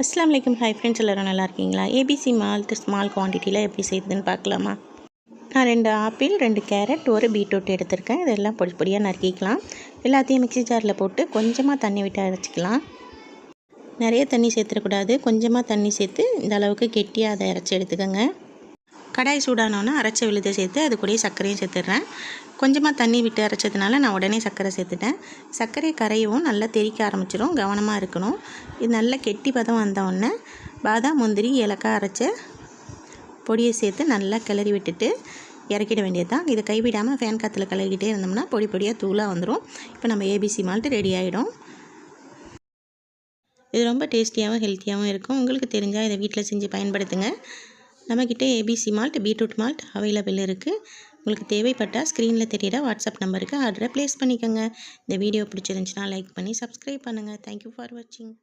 அஸ்ஸலாமு அலைக்கும். Hi friends, எல்லோரும் நல்லா இருக்கீங்களா? ஏபிசி மால்ட் ஸ்மால் குவான்டிட்டியில் எப்படி செய்யுதுன்னு பார்க்கலாமா? நான் 2 ஆப்பிள், 2 கேரட், 1 பீட்ரூட் எடுத்திருக்கேன். இதெல்லாம் பொடி பொடியாக நறுக்கிக்கலாம். எல்லாத்தையும் மிக்ஸி ஜாரில் போட்டு கொஞ்சமாக தண்ணி விட்டு அரைச்சிக்கலாம். நிறைய தண்ணி சேர்த்துடக்கூடாது. கொஞ்சமாக தண்ணி சேர்த்து இந்த அளவுக்கு கெட்டியாக அதை அரைச்சி எடுத்துக்கோங்க. கடாய் சூடானோன்னா அரைச்ச விழுதை சேர்த்து அது கூடயே சர்க்கரையும் சேர்த்துட்றேன். கொஞ்சமாக தண்ணி விட்டு அரைச்சதுனால நான் உடனே சர்க்கரை சேர்த்துட்டேன். சர்க்கரை கரையவும் நல்லா தெறிக்க ஆரம்பிச்சிடும், கவனமாக இருக்கணும். இது நல்லா கெட்டி பதம் வந்தவுடனே பாதாம், முந்திரி, ஏலக்காய் அரைச்ச பொடியை சேர்த்து நல்லா கிளறி விட்டுட்டு இறக்கிட வேண்டியது தான். இதை கைவிடாமல் ஃபேன் காற்றுல கிளறிக்கிட்டே இருந்தோம்னா பொடி பொடியாக தூளாக வந்துடும். இப்போ நம்ம ஏபிசி மால்ட் ரெடி ஆகிடும். இது ரொம்ப டேஸ்டியாகவும் ஹெல்த்தியாகவும் இருக்கும். உங்களுக்கு தெரிஞ்சால் இதை வீட்டில் செஞ்சு பயன்படுத்துங்க. நம்மக்கிட்ட ABC malt, beetroot malt available இருக்குது. உங்களுக்கு தேவைப்பட்டால் ஸ்க்ரீனில் தெரியிற வாட்ஸ்அப் நம்பருக்கு ஆர்டரை ப்ளேஸ் பண்ணிக்கோங்க. இந்த வீடியோ பிடிச்சிருந்துச்சுன்னா லைக் பண்ணி சப்ஸ்கிரைப் பண்ணுங்கள். தேங்க்யூ ஃபார் வாட்சிங்.